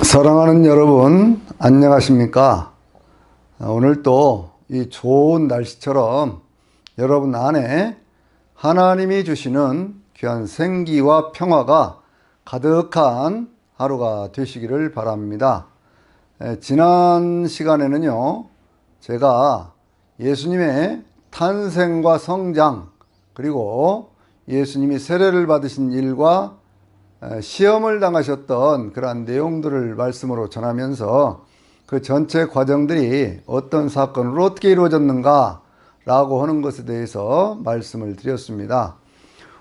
사랑하는 여러분, 안녕하십니까? 오늘 또 이 좋은 날씨처럼 여러분 안에 하나님이 주시는 귀한 생기와 평화가 가득한 하루가 되시기를 바랍니다. 지난 시간에는요, 제가 예수님의 탄생과 성장, 그리고 예수님이 세례를 받으신 일과 시험을 당하셨던 그러한 내용들을 말씀으로 전하면서 그 전체 과정들이 어떤 사건으로 어떻게 이루어졌는가 라고 하는 것에 대해서 말씀을 드렸습니다.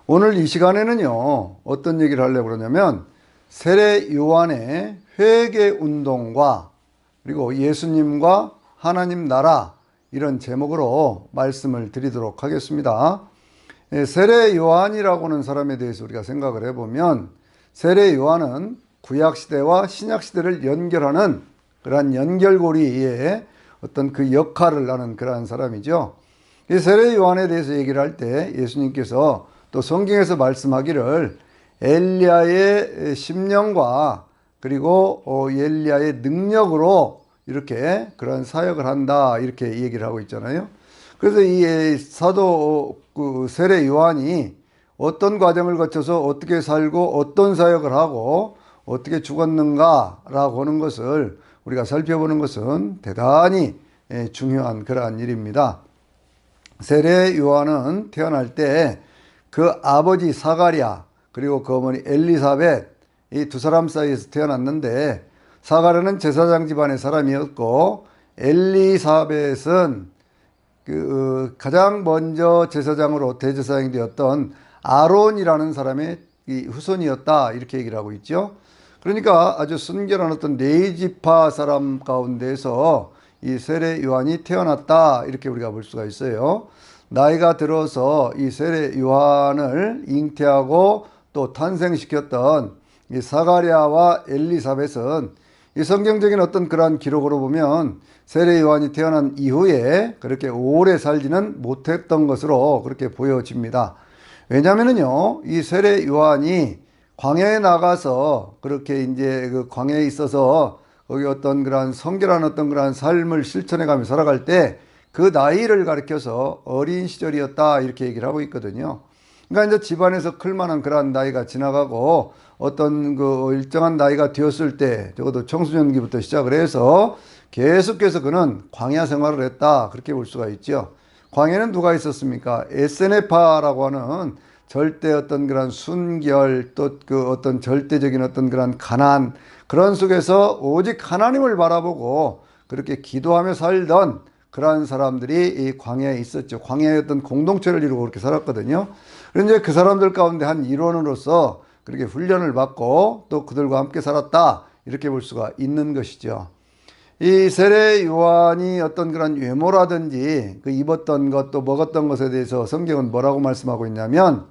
오늘 이 시간에는요, 어떤 얘기를 하려고 그러냐면 세례 요한의 회개 운동과 그리고 예수님과 하나님 나라, 이런 제목으로 말씀을 드리도록 하겠습니다. 세례 요한이라고 하는 사람에 대해서 우리가 생각을 해보면, 세례 요한은 구약시대와 신약시대를 연결하는 그러한 연결고리의 어떤 그 역할을 하는 그러한 사람이죠. 이 세례 요한에 대해서 얘기를 할 때 예수님께서 또 성경에서 말씀하기를 엘리야의 심령과 그리고 엘리야의 능력으로 이렇게 그런 사역을 한다, 이렇게 얘기를 하고 있잖아요. 그래서 이 사도 세례 요한이 어떤 과정을 거쳐서 어떻게 살고 어떤 사역을 하고 어떻게 죽었는가라고 하는 것을 우리가 살펴보는 것은 대단히 중요한 그러한 일입니다. 세례 요한은 태어날 때 그 아버지 사가랴 그리고 그 어머니 엘리사벳, 이 두 사람 사이에서 태어났는데, 사가랴는 제사장 집안의 사람이었고 엘리사벳은 가장 먼저 제사장으로 대제사장이 되었던 아론이라는 사람의 후손이었다, 이렇게 얘기를 하고 있죠. 그러니까 아주 순결한 어떤 레위지파 사람 가운데서 이 세례 요한이 태어났다, 이렇게 우리가 볼 수가 있어요. 나이가 들어서 이 세례 요한을 잉태하고 또 탄생시켰던 이 사가랴와 엘리사벳은 이 성경적인 어떤 그러한 기록으로 보면 세례 요한이 태어난 이후에 그렇게 오래 살지는 못했던 것으로 그렇게 보여집니다. 왜냐면은요, 이 세례 요한이 광야에 나가서 그렇게 이제 그 광야에 있어서 거기 어떤 그러한 성결한 어떤 그러한 삶을 실천해 가며 살아갈 때 그 나이를 가리켜서 어린 시절이었다, 이렇게 얘기를 하고 있거든요. 그러니까 이제 집안에서 클 만한 그러한 나이가 지나가고 어떤 그 일정한 나이가 되었을 때, 적어도 청소년기부터 시작을 해서 계속해서 그는 광야 생활을 했다, 그렇게 볼 수가 있죠. 광야에는 누가 있었습니까? 에세네파라고 하는 절대 어떤 그런 순결, 또 그 어떤 절대적인 어떤 그런 가난, 그런 속에서 오직 하나님을 바라보고 그렇게 기도하며 살던 그러한 사람들이 이 광야에 있었죠. 광야의 어떤 공동체를 이루고 그렇게 살았거든요. 그런데 그 사람들 가운데 한 일원으로서 그렇게 훈련을 받고 또 그들과 함께 살았다, 이렇게 볼 수가 있는 것이죠. 이 세례 요한이 어떤 그런 외모라든지 그 입었던 것, 또 먹었던 것에 대해서 성경은 뭐라고 말씀하고 있냐면,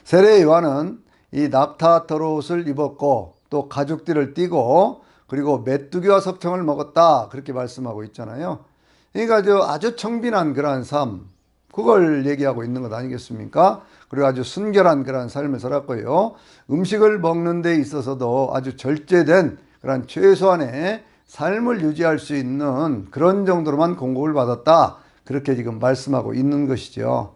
세례 요한은 이 낙타털 옷을 입었고 또 가죽띠를 띠고 그리고 메뚜기와 석청을 먹었다, 그렇게 말씀하고 있잖아요. 그러니까 아주 청빈한 그러한 삶, 그걸 얘기하고 있는 것 아니겠습니까? 그리고 아주 순결한 그러한 삶을 살았고요. 음식을 먹는 데 있어서도 아주 절제된 그런 최소한의 삶을 유지할 수 있는 그런 정도로만 공급을 받았다, 그렇게 지금 말씀하고 있는 것이죠.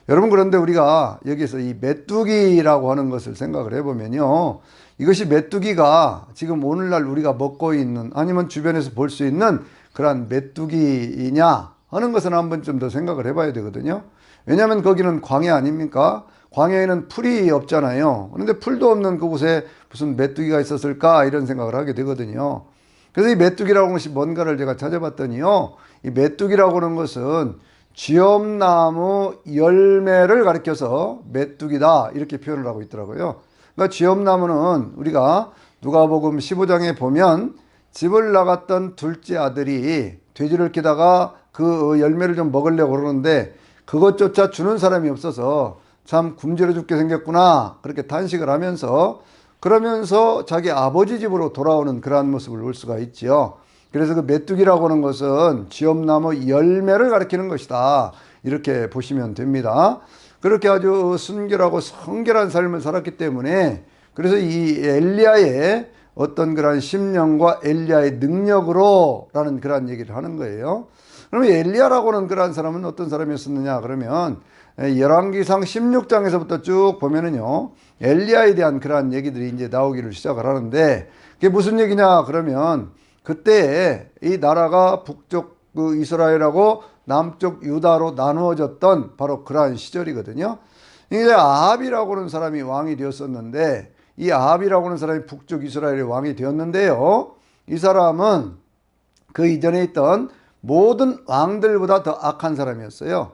여러분, 그런데 우리가 여기서 이 메뚜기라고 하는 것을 생각을 해보면요, 이것이 메뚜기가 지금 오늘날 우리가 먹고 있는, 아니면 주변에서 볼 수 있는 그런 메뚜기냐 하는 것은 한번 좀 더 생각을 해봐야 되거든요. 왜냐하면 거기는 광야 아닙니까? 광야에는 풀이 없잖아요. 그런데 풀도 없는 그곳에 무슨 메뚜기가 있었을까, 이런 생각을 하게 되거든요. 그래서 이 메뚜기라고 하는 것이 뭔가를 제가 찾아봤더니요, 이 메뚜기라고 하는 것은 쥐엄나무 열매를 가리켜서 메뚜기다, 이렇게 표현을 하고 있더라고요. 그러니까 쥐엄나무는 우리가 누가복음 15장에 보면 집을 나갔던 둘째 아들이 돼지를 키다가 그 열매를 좀 먹으려고 그러는데 그것조차 주는 사람이 없어서 참 굶주려 죽게 생겼구나, 그렇게 탄식을 하면서 그러면서 자기 아버지 집으로 돌아오는 그러한 모습을 볼 수가 있지요. 그래서 그 메뚜기라고 하는 것은 쥐엄나무 열매를 가리키는 것이다, 이렇게 보시면 됩니다. 그렇게 아주 순결하고 성결한 삶을 살았기 때문에, 그래서 이 엘리야의 어떤 그런 심령과 엘리야의 능력으로 라는 그런 얘기를 하는 거예요. 그러면 엘리야라고는 그런 사람은 어떤 사람이었느냐 그러면 열왕기상 16장에서부터 쭉 보면은요 엘리야에 대한 그러한 얘기들이 이제 나오기를 시작을 하는데 그게 무슨 얘기냐 그러면 그때 이 나라가 북쪽 그 이스라엘하고 남쪽 유다로 나누어졌던 바로 그러한 시절이거든요. 이제 아합이라고 하는 사람이 왕이 되었었는데 이 아합이라고 하는 사람이 북쪽 이스라엘의 왕이 되었는데요. 이 사람은 그 이전에 있던 모든 왕들보다 더 악한 사람이었어요.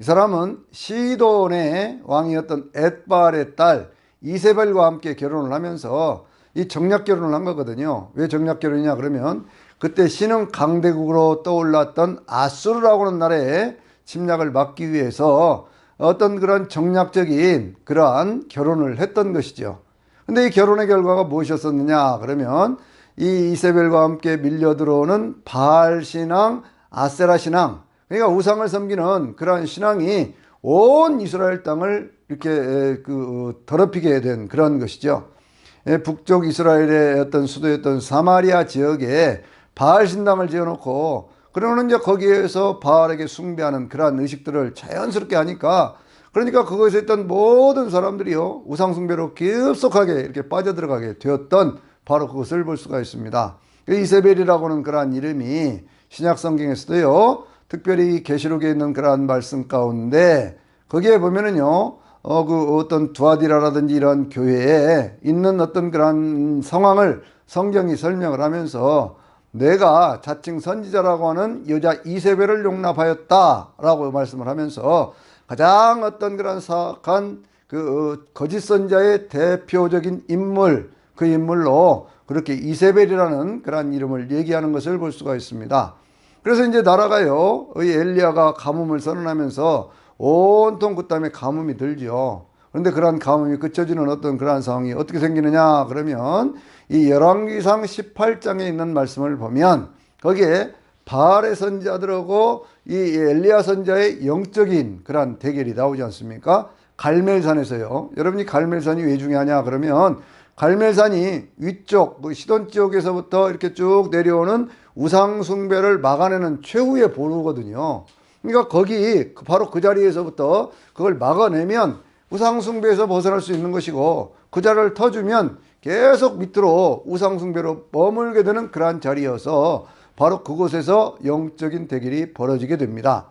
이 사람은 시돈의 왕이었던 엣발의 딸 이세벨과 함께 결혼을 하면서 이 정략 결혼을 한 거거든요. 왜 정략 결혼이냐 그러면 그때 신흥 강대국으로 떠올랐던 아수르라고 하는 나라에 침략을 막기 위해서 어떤 그런 정략적인 그러한 결혼을 했던 것이죠. 근데 이 결혼의 결과가 무엇이었느냐 그러면 이 이세벨과 함께 밀려 들어오는 바알 신앙, 아세라 신앙, 그러니까 우상을 섬기는 그러한 신앙이 온 이스라엘 땅을 이렇게 더럽히게 된 그런 것이죠. 북쪽 이스라엘의 어떤 수도였던 사마리아 지역에 바알 신당을 지어놓고 그러면 이제 거기에서 바알에게 숭배하는 그러한 의식들을 자연스럽게 하니까 그러니까 그것에 있던 모든 사람들이요 우상 숭배로 깊숙하게 이렇게 빠져들어가게 되었던 바로 그것을 볼 수가 있습니다. 이세벨이라고 하는 그러한 이름이 신약 성경에서도요 특별히 계시록에 있는 그러한 말씀 가운데 거기에 보면은요 그 어떤 두아디라라든지 이런 교회에 있는 어떤 그런 상황을 성경이 설명을 하면서 내가 자칭 선지자라고 하는 여자 이세벨을 용납하였다라고 말씀을 하면서 가장 어떤 그런 사악한 그 거짓 선지자의 대표적인 인물 그 인물로 그렇게 이세벨이라는 그런 이름을 얘기하는 것을 볼 수가 있습니다. 그래서 이제 나라가요 이 엘리야가 가뭄을 선언하면서 온통 그 땀에 가뭄이 들죠. 그런데 그러한 가뭄이 그쳐지는 어떤 그러한 상황이 어떻게 생기느냐 그러면 이 열왕기상 18장에 있는 말씀을 보면 거기에 바알의 선지자들하고 이 엘리야 선지자의 영적인 그러한 대결이 나오지 않습니까? 갈멜산에서요. 여러분이 갈멜산이 왜 중요하냐 그러면 갈멜산이 위쪽 시돈 지역에서부터 이렇게 쭉 내려오는 우상 숭배를 막아내는 최후의 보루거든요. 그러니까 거기 바로 그 자리에서부터 그걸 막아내면 우상 숭배에서 벗어날 수 있는 것이고 그 자리를 터주면 계속 밑으로 우상 숭배로 머물게 되는 그러한 자리여서 바로 그곳에서 영적인 대결이 벌어지게 됩니다.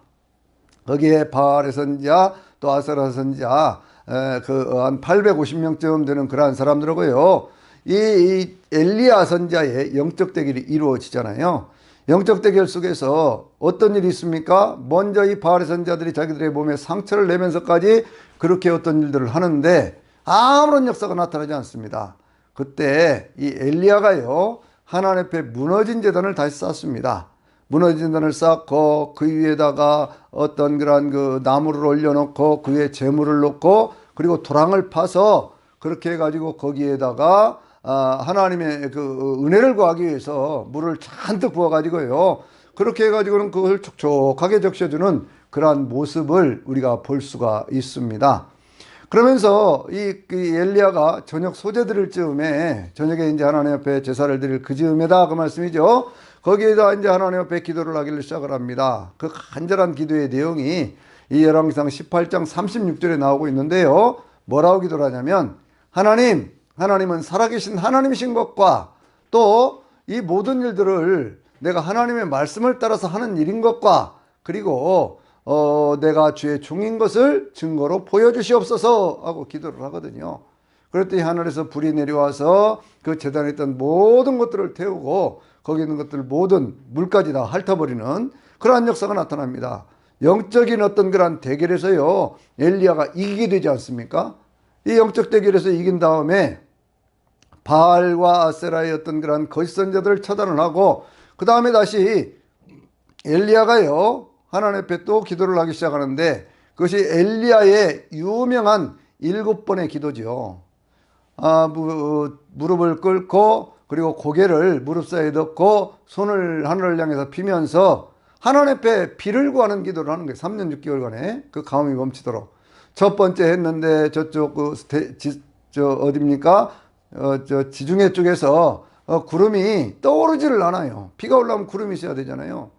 거기에 바알의 선지자 또 아세라 선지자 한 850명쯤 되는 그러한 사람들하고요 이 엘리야 선지자의 영적 대결이 이루어지잖아요. 영적 대결 속에서 어떤 일이 있습니까? 먼저 이 바알의 선지자들이 자기들의 몸에 상처를 내면서까지 그렇게 어떤 일들을 하는데 아무런 역사가 나타나지 않습니다. 그때 이 엘리야가요 하나님 앞에 무너진 제단을 다시 쌓습니다. 무너진 제단을 쌓고 그 위에다가 어떤 그런 그 나무를 올려놓고 그 위에 재물을 놓고 그리고 도랑을 파서 그렇게 해가지고 거기에다가 하나님의 그 은혜를 구하기 위해서 물을 잔뜩 부어가지고요 그렇게 해가지고는 그걸 촉촉하게 적셔주는 그러한 모습을 우리가 볼 수가 있습니다. 그러면서 이 엘리야가 저녁 소재 드릴 즈음에 저녁에 이제 하나님 앞에 제사를 드릴 그 즈음에다 그 말씀이죠. 거기에다 이제 하나님 앞에 기도를 하기를 시작을 합니다. 그 간절한 기도의 내용이 이 열왕기상 18장 36절에 나오고 있는데요. 뭐라고 기도를 하냐면 하나님은 살아계신 하나님이신 것과 또 이 모든 일들을 내가 하나님의 말씀을 따라서 하는 일인 것과 그리고 내가 주의 종인 것을 증거로 보여주시옵소서 하고 기도를 하거든요. 그랬더니 하늘에서 불이 내려와서 그 제단에 있던 모든 것들을 태우고 거기 있는 것들 모든 물까지 다 핥아버리는 그러한 역사가 나타납니다. 영적인 어떤 그런 대결에서요 엘리야가 이기게 되지 않습니까? 이 영적 대결에서 이긴 다음에 바알과 아세라의 어떤 그런 거짓 선지자들을 처단을 하고 그 다음에 다시 엘리야가요 하나님 앞에 또 기도를 하기 시작하는데 그것이 엘리야의 유명한 7번의 기도죠. 무릎을 꿇고 그리고 고개를 무릎 사이에 넣고 손을 하늘을 향해서 피면서 하나님 앞에 비를 구하는 기도를 하는 거예요. 3년 6개월간에 그 가뭄이 멈추도록. 첫 번째 했는데 저쪽 어딥니까? 지중해 쪽에서 구름이 떠오르지를 않아요. 비가 올라오면 구름이 있어야 되잖아요.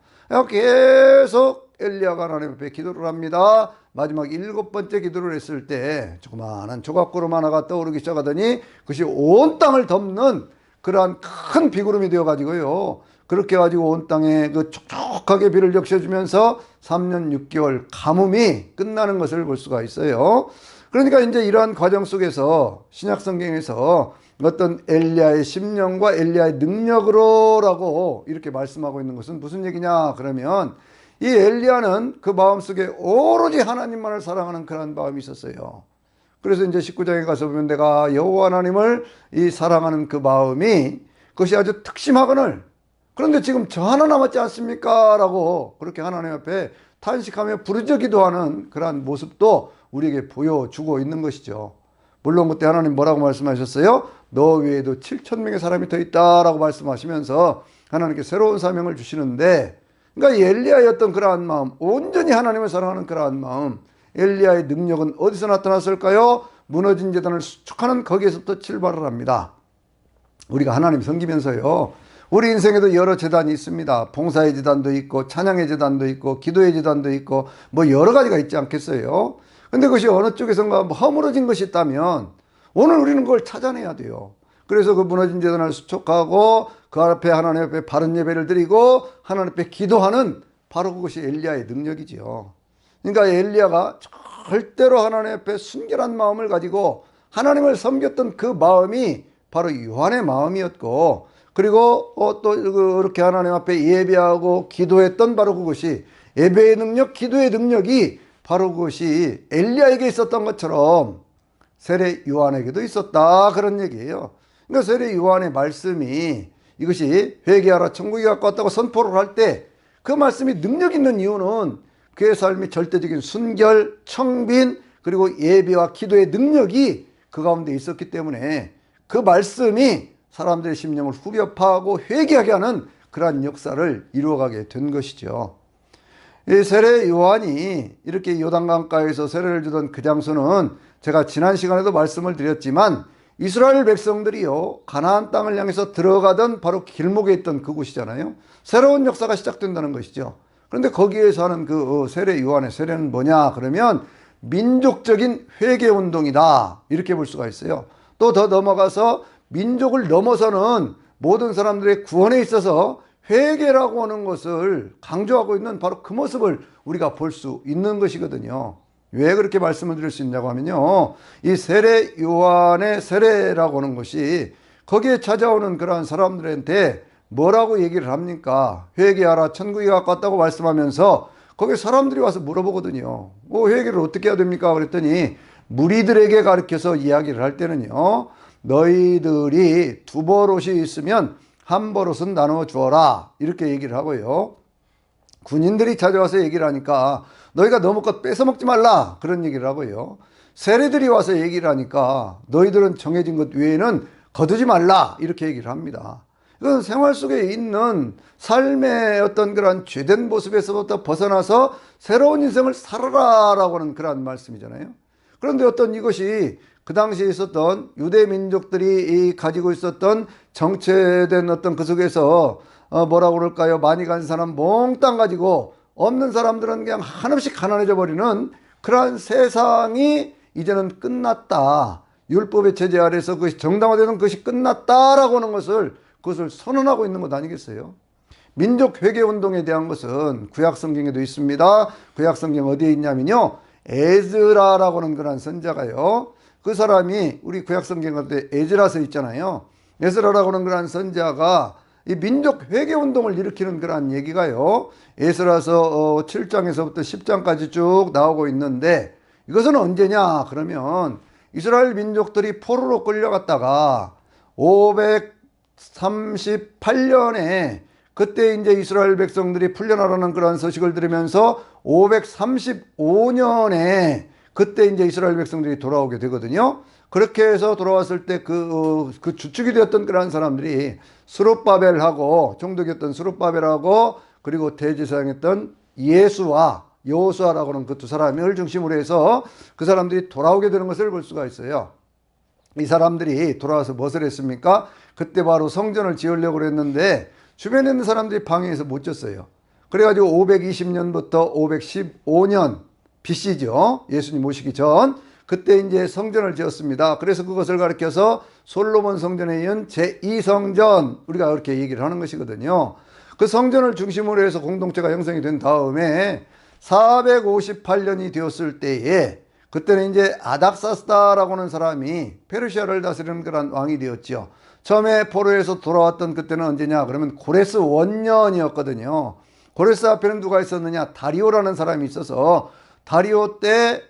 계속 엘리야가 하나님 앞에 기도를 합니다. 마지막 7번째 기도를 했을 때 조그마한 조각구름 하나가 떠오르기 시작하더니 그것이 온 땅을 덮는 그러한 큰 비구름이 되어 가지고요, 그렇게 가지고 온 땅에 그 촉촉하게 비를 적셔주면서 3년 6개월 가뭄이 끝나는 것을 볼 수가 있어요. 그러니까 이제 이러한 과정 속에서 신약 성경에서 어떤 엘리야의 심령과 엘리야의 능력으로라고 이렇게 말씀하고 있는 것은 무슨 얘기냐 그러면, 이 엘리야는 그 마음속에 오로지 하나님만을 사랑하는 그런 마음이 있었어요. 그래서 이제 19장에 가서 보면 내가 여호와 하나님을 이 사랑하는 그 마음이 그것이 아주 특심하거늘, 그런데 지금 저 하나 남았지 않습니까? 라고 그렇게 하나님 앞에 탄식하며 부르짖어 기도하는 그러한 모습도 우리에게 보여주고 있는 것이죠. 물론 그때 하나님 뭐라고 말씀하셨어요? 너 외에도 7,000명의 사람이 더 있다라고 말씀하시면서 하나님께 새로운 사명을 주시는데, 그러니까 엘리야의 어떤 그러한 마음, 온전히 하나님을 사랑하는 그러한 마음, 엘리야의 능력은 어디서 나타났을까요? 무너진 제단을 수축하는 거기에서부터 출발을 합니다. 우리가 하나님 섬기면서요, 우리 인생에도 여러 제단이 있습니다. 봉사의 제단도 있고 찬양의 제단도 있고 기도의 제단도 있고 뭐 여러 가지가 있지 않겠어요? 근데 그것이 어느 쪽에선가 허물어진 것이 있다면 오늘 우리는 그걸 찾아내야 돼요. 그래서 그 무너진 제단을 수축하고 그 앞에 하나님 앞에 바른 예배를 드리고 하나님 앞에 기도하는, 바로 그것이 엘리야의 능력이지요. 그러니까 엘리야가 절대로 하나님 앞에 순결한 마음을 가지고 하나님을 섬겼던 그 마음이 바로 요한의 마음이었고, 그리고 또 그렇게 하나님 앞에 예배하고 기도했던 바로 그것이, 예배의 능력, 기도의 능력이 바로 그것이 엘리야에게 있었던 것처럼 세례 요한에게도 있었다, 그런 얘기예요. 그러니까 세례 요한의 말씀이 이것이 회개하라 천국이 가까웠다고 선포를 할 때 그 말씀이 능력 있는 이유는 그의 삶이 절대적인 순결, 청빈, 그리고 예배와 기도의 능력이 그 가운데 있었기 때문에 그 말씀이 사람들의 심령을 후벼 파하고 회개하게 하는 그러한 역사를 이루어가게 된 것이죠. 이 세례 요한이 이렇게 요단강가에서 세례를 주던 그 장소는 제가 지난 시간에도 말씀을 드렸지만 이스라엘 백성들이요, 가나안 땅을 향해서 들어가던 바로 길목에 있던 그곳이잖아요. 새로운 역사가 시작된다는 것이죠. 그런데 거기에서 하는 그 세례 요한의 세례는 뭐냐 그러면 민족적인 회개운동이다, 이렇게 볼 수가 있어요. 또 더 넘어가서 민족을 넘어서는 모든 사람들의 구원에 있어서 회개라고 하는 것을 강조하고 있는 바로 그 모습을 우리가 볼 수 있는 것이거든요. 왜 그렇게 말씀을 드릴 수 있냐고 하면요, 이 세례 요한의 세례라고 하는 것이 거기에 찾아오는 그러한 사람들한테 뭐라고 얘기를 합니까? 회개하라 천국이 가까웠다고 말씀하면서 거기 사람들이 와서 물어보거든요. 회개를 어떻게 해야 됩니까? 그랬더니 무리들에게 가르쳐서 이야기를 할 때는요, 너희들이 2버롯이 있으면 1버롯은 나누어 주어라, 이렇게 얘기를 하고요. 군인들이 찾아와서 얘기를 하니까 너희가 너무 것 뺏어 먹지 말라, 그런 얘기를 하고요. 세례들이 와서 얘기를 하니까 너희들은 정해진 것 외에는 거두지 말라, 이렇게 얘기를 합니다. 이건 생활 속에 있는 삶의 어떤 그런 죄된 모습에서부터 벗어나서 새로운 인생을 살아라 라고 하는 그런 말씀이잖아요. 그런데 어떤 이것이 그 당시에 있었던 유대 민족들이 가지고 있었던 정체된 어떤 그 속에서 뭐라고 그럴까요? 많이 간 사람 몽땅 가지고 없는 사람들은 그냥 한없이 가난해져 버리는 그러한 세상이 이제는 끝났다. 율법의 체제 아래서 그것이 정당화되는 것이 끝났다라고 하는 것을, 그것을 선언하고 있는 것 아니겠어요? 민족 회개 운동에 대한 것은 구약 성경에도 있습니다. 구약 성경 어디에 있냐면요, 에즈라라고 하는 그런 선자가요, 그 사람이 우리 구약 성경 가운데 에즈라서 있잖아요. 에즈라라고 하는 그런 선자가 이 민족 회개 운동을 일으키는 그런 얘기가요, 에스라서 7장에서부터 10장까지 쭉 나오고 있는데, 이것은 언제냐 그러면 이스라엘 민족들이 포로로 끌려갔다가 538년에 그때 이제 이스라엘 백성들이 풀려나라는 그런 소식을 들으면서 535년에 그때 이제 이스라엘 백성들이 돌아오게 되거든요. 그렇게 해서 돌아왔을 때 그 주축이 되었던 그런 사람들이 스룹바벨하고, 총독이었던 스룹바벨하고, 그리고 대제사장이었던 예수와 여호수아라고 하는 그 두 사람을 중심으로 해서 그 사람들이 돌아오게 되는 것을 볼 수가 있어요. 이 사람들이 돌아와서 무엇을 했습니까? 그때 바로 성전을 지으려고 그랬는데 주변에 있는 사람들이 방해해서 못 졌어요. 그래가지고 520년부터 515년 BC죠. 예수님 오시기 전. 그때 이제 성전을 지었습니다. 그래서 그것을 가리켜서 솔로몬 성전에 이은 제2성전, 우리가 그렇게 얘기를 하는 것이거든요. 그 성전을 중심으로 해서 공동체가 형성이 된 다음에 458년이 되었을 때에 그때는 이제 아닥사스다라고 하는 사람이 페르시아를 다스리는 그런 왕이 되었죠. 처음에 포로에서 돌아왔던 그때는 언제냐? 그러면 고레스 원년이었거든요. 고레스 앞에는 누가 있었느냐? 다리오라는 사람이 있어서 다리오 때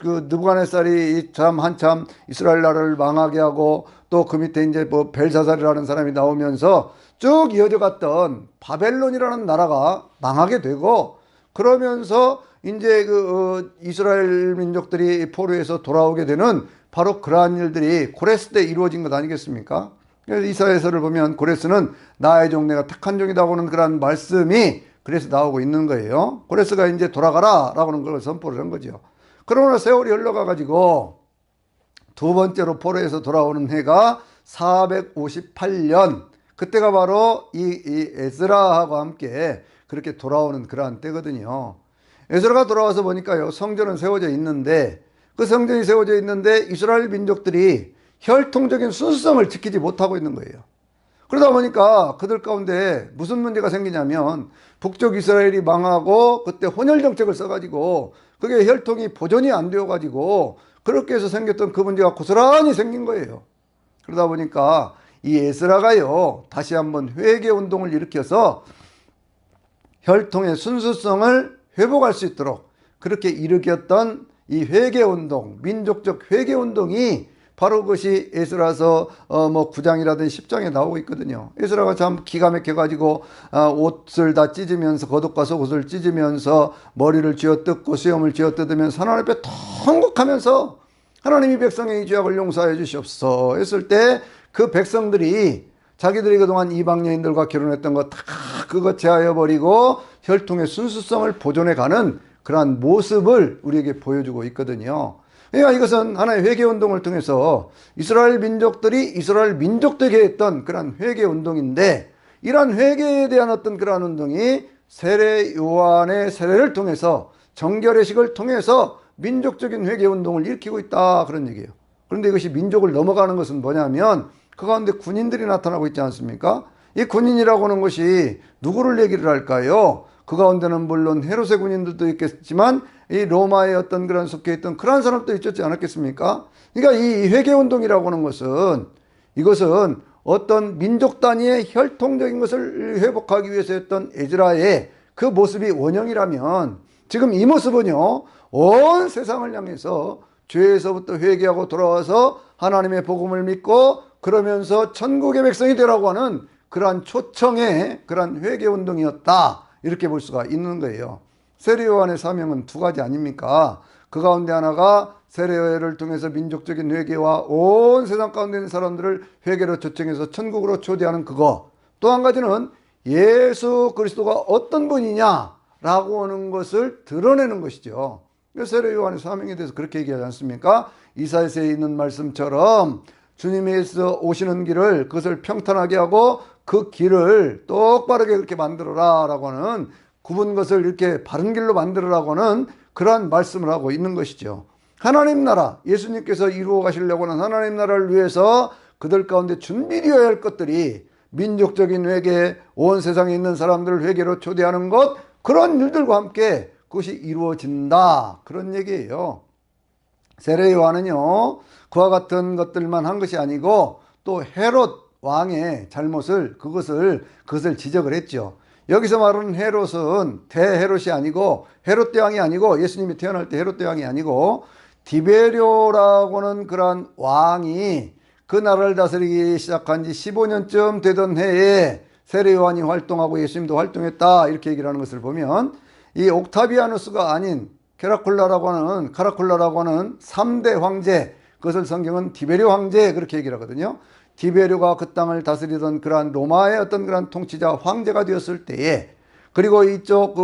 그 느부갓네살이 참 한참 이스라엘 나라를 망하게 하고 또 그 밑에 이제 뭐 벨사살이라는 사람이 나오면서 쭉 이어져 갔던 바벨론이라는 나라가 망하게 되고 그러면서 이제 이스라엘 민족들이 포로에서 돌아오게 되는 바로 그러한 일들이 고레스 때 이루어진 것 아니겠습니까? 그래서 이사야서를 보면 고레스는 나의 종 내가 택한 종이라고 하는 그런 말씀이 그래서 나오고 있는 거예요. 고레스가 이제 돌아가라 라고 하는 걸 선포를 한 거죠. 그러나 세월이 흘러가 가지고 두 번째로 포로에서 돌아오는 해가 458년, 그때가 바로 이 에스라하고 함께 그렇게 돌아오는 그러한 때거든요. 에스라가 돌아와서 보니까요, 성전은 세워져 있는데 그 성전이 세워져 있는데 이스라엘 민족들이 혈통적인 순수성을 지키지 못하고 있는 거예요. 그러다 보니까 그들 가운데 무슨 문제가 생기냐면 북쪽 이스라엘이 망하고 그때 혼혈 정책을 써가지고 그게 혈통이 보존이 안 되어가지고 그렇게 해서 생겼던 그 문제가 고스란히 생긴 거예요. 그러다 보니까 이 에스라가요, 다시 한번 회개 운동을 일으켜서 혈통의 순수성을 회복할 수 있도록 그렇게 일으켰던 이 회개 운동, 민족적 회개 운동이 바로 그것이 에스라서 9장이라든지 10장에 나오고 있거든요. 에스라가 참 기가 막혀가지고 옷을 다 찢으면서, 겉옷과 속옷을 찢으면서 머리를 쥐어뜯고 수염을 쥐어뜯으면서 하나님 앞에 통곡하면서 하나님이 백성의 죄악을 용서하여 주시옵소서 했을 때 그 백성들이 자기들이 그동안 이방여인들과 결혼했던 거 다 그거 제하여 버리고 혈통의 순수성을 보존해가는 그러한 모습을 우리에게 보여주고 있거든요. 그러니까 이것은 하나의 회개운동을 통해서 이스라엘 민족들이 이스라엘 민족되게 했던 그런 회개운동인데, 이러한 회개에 대한 어떤 그러한 운동이 세례 요한의 세례를 통해서, 정결의식을 통해서 민족적인 회개운동을 일으키고 있다, 그런 얘기예요. 그런데 이것이 민족을 넘어가는 것은 뭐냐면 그 가운데 군인들이 나타나고 있지 않습니까? 이 군인이라고 하는 것이 누구를 얘기를 할까요? 그 가운데는 물론 헤롯의 군인들도 있겠지만 이 로마의 어떤 그런 속해 있던 그런 사람도 있었지 않았겠습니까? 그러니까 이 회개운동이라고 하는 것은, 이것은 어떤 민족 단위의 혈통적인 것을 회복하기 위해서 했던 에즈라의 그 모습이 원형이라면, 지금 이 모습은요, 온 세상을 향해서 죄에서부터 회개하고 돌아와서 하나님의 복음을 믿고 그러면서 천국의 백성이 되라고 하는 그러한 초청의 그러한 회개운동이었다, 이렇게 볼 수가 있는 거예요. 세례 요한의 사명은 두 가지 아닙니까? 그 가운데 하나가 세례를 통해서 민족적인 회개와 온 세상 가운데 있는 사람들을 회개로 초청해서 천국으로 초대하는 그거, 또 한 가지는 예수 그리스도가 어떤 분이냐라고 하는 것을 드러내는 것이죠. 세례 요한의 사명에 대해서 그렇게 얘기하지 않습니까? 이사야서에 있는 말씀처럼 주님께서 오시는 길을, 그것을 평탄하게 하고 그 길을 똑바르게 그렇게 만들어라 라고 하는, 굽은 것을 이렇게 바른 길로 만들어라고 하는 그러한 말씀을 하고 있는 것이죠. 하나님 나라, 예수님께서 이루어 가시려고 하는 하나님 나라를 위해서 그들 가운데 준비되어야 할 것들이 민족적인 회개, 온 세상에 있는 사람들을 회개로 초대하는 것, 그런 일들과 함께 그것이 이루어진다, 그런 얘기예요. 세례 요한은요, 그와 같은 것들만 한 것이 아니고 또 헤롯 왕의 잘못을, 그것을 지적을 했죠. 여기서 말하는 헤롯은 대헤롯이 아니고, 헤롯 대왕이 아니고, 예수님이 태어날 때 헤롯 대왕이 아니고 디베료라고는 그러한 왕이 그 나라를 다스리기 시작한 지 15년쯤 되던 해에 세례 요한이 활동하고 예수님도 활동했다, 이렇게 얘기를 하는 것을 보면, 이 옥타비아누스가 아닌 카라콜라라고 하는 3대 황제, 그것을 성경은 디베료 황제 그렇게 얘기를 하거든요. 디베료가 그 땅을 다스리던 그러한 로마의 어떤 그러한 통치자 황제가 되었을 때에, 그리고 이쪽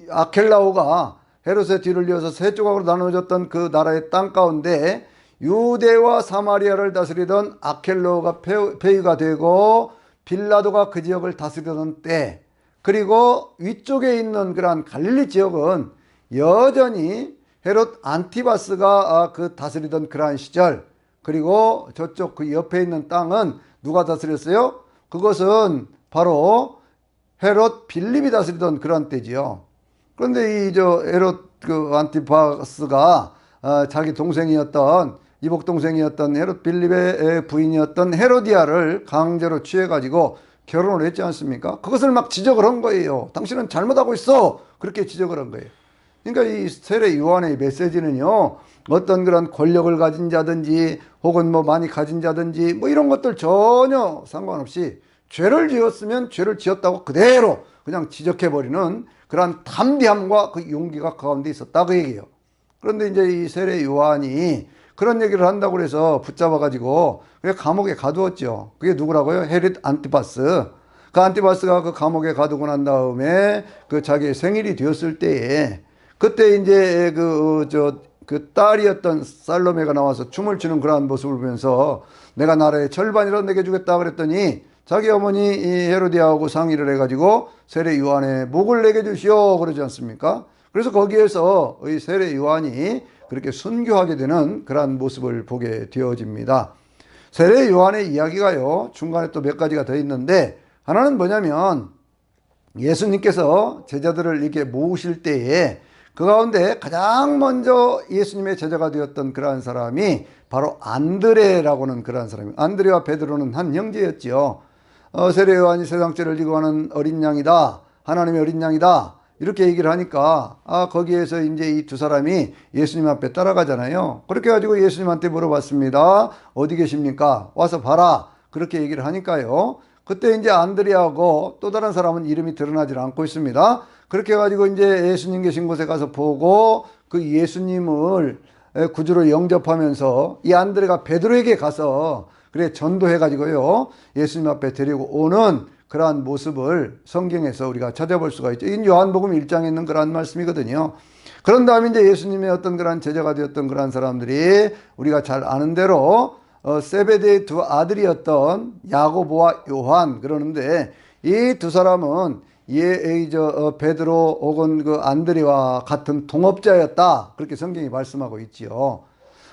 아켈라오가 헤롯의 뒤를 이어서 세 조각으로 나누어졌던 그 나라의 땅 가운데 유대와 사마리아를 다스리던 아켈로가 폐위가 되고 빌라도가 그 지역을 다스리던 때, 그리고 위쪽에 있는 그러한 갈릴리 지역은 여전히 헤롯 안티바스가 그 다스리던 그러한 시절, 그리고 저쪽 그 옆에 있는 땅은 누가 다스렸어요? 그것은 바로 헤롯 빌립이 다스리던 그런 때지요. 그런데 이 헤롯 그 안티바스가 자기 동생이었던, 이복 동생이었던 헤롯 빌립의 부인이었던 헤로디아를 강제로 취해가지고 결혼을 했지 않습니까? 그것을 막 지적을 한 거예요. 당신은 잘못하고 있어. 그렇게 지적을 한 거예요. 그러니까 이 세례 요한의 메시지는요, 어떤 그런 권력을 가진 자든지 혹은 뭐 많이 가진 자든지 뭐 이런 것들 전혀 상관없이 죄를 지었으면 죄를 지었다고 그대로 그냥 지적해버리는 그러한 담대함과 그 용기가 그 가운데 있었다, 그 얘기예요. 그런데 이제 이 세례 요한이 그런 얘기를 한다고 해서 붙잡아가지고 그냥 감옥에 가두었죠. 그게 누구라고요? 헤롯 안티바스. 그 안티바스가 그 감옥에 가두고 난 다음에 그 자기의 생일이 되었을 때에, 그때 이제 그 딸이었던 살로메가 나와서 춤을 추는 그러한 모습을 보면서 내가 나라의 절반이라도 내게 주겠다 그랬더니 자기 어머니 이 헤로디아하고 상의를 해가지고 세례 요한의 목을 내게 주시오 그러지 않습니까? 그래서 거기에서 이 세례 요한이 그렇게 순교하게 되는 그러한 모습을 보게 되어집니다. 세례 요한의 이야기가요, 중간에 또 몇 가지가 더 있는데, 하나는 뭐냐면 예수님께서 제자들을 이렇게 모으실 때에 그 가운데 가장 먼저 예수님의 제자가 되었던 그러한 사람이 바로 안드레라고 하는 그러한 사람이에요. 안드레와 베드로는 한 형제였죠. 세례 요한이 세상 죄를 지고 가는 어린 양이다, 하나님의 어린 양이다, 이렇게 얘기를 하니까 거기에서 이제 이 두 사람이 예수님 앞에 따라가잖아요. 그렇게 가지고 예수님한테 물어봤습니다. 어디 계십니까? 와서 봐라. 그렇게 얘기를 하니까요, 그때 이제 안드레하고 또 다른 사람은 이름이 드러나질 않고 있습니다. 그렇게 해가지고 이제 예수님 계신 곳에 가서 보고 그 예수님을 구주로 영접하면서 이 안드레가 베드로에게 가서 그래 전도해가지고요, 예수님 앞에 데리고 오는 그러한 모습을 성경에서 우리가 찾아볼 수가 있죠. 이 요한복음 1장에 있는 그러한 말씀이거든요. 그런 다음에 이제 예수님의 어떤 그러한 제자가 되었던 그러한 사람들이 우리가 잘 아는 대로 세베대의 두 아들이었던 야고보와 요한, 그러는데 이 두 사람은 베드로 혹은 그 안드레와 같은 동업자였다, 그렇게 성경이 말씀하고 있지요.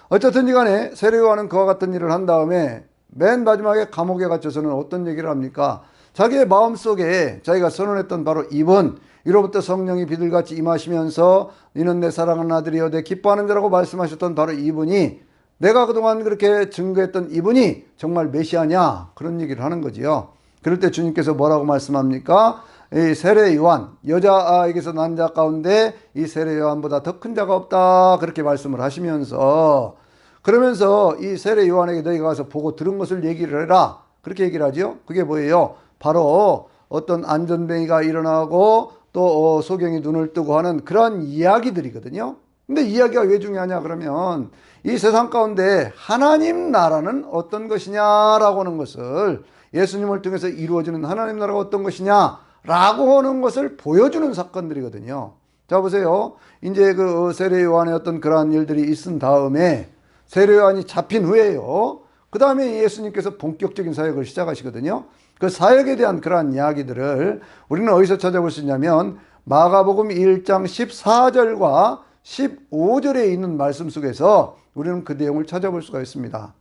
어쨌든 간에 세례 요한은 그와 같은 일을 한 다음에 맨 마지막에 감옥에 갇혀서는 어떤 얘기를 합니까? 자기의 마음속에 자기가 선언했던 바로 이번, 이로부터 성령이 비둘같이 임하시면서 이는 내 사랑하는 아들이여 내 기뻐하는 자라고 말씀하셨던 바로 이분이, 내가 그동안 그렇게 증거했던 이분이 정말 메시아냐, 그런 얘기를 하는 거지요. 그럴 때 주님께서 뭐라고 말씀합니까? 이 세례 요한, 여자에게서 난 자 가운데 이 세례 요한보다 더 큰 자가 없다, 그렇게 말씀을 하시면서, 그러면서 이 세례 요한에게 너희가 가서 보고 들은 것을 얘기를 해라, 그렇게 얘기를 하죠. 그게 뭐예요? 바로 어떤 안전뱅이가 일어나고 또 소경이 눈을 뜨고 하는 그런 이야기들이거든요. 근데 이야기가 왜 중요하냐 그러면 이 세상 가운데 하나님 나라는 어떤 것이냐라고 하는 것을, 예수님을 통해서 이루어지는 하나님 나라가 어떤 것이냐라고 하는 것을 보여주는 사건들이거든요. 자 보세요. 이제 그 세례 요한의 어떤 그러한 일들이 있은 다음에 세례 요한이 잡힌 후에요, 그 다음에 예수님께서 본격적인 사역을 시작하시거든요. 그 사역에 대한 그러한 이야기들을 우리는 어디서 찾아볼 수 있냐면 마가복음 1장 14절과 15절에 있는 말씀 속에서 우리는 그 내용을 찾아볼 수가 있습니다.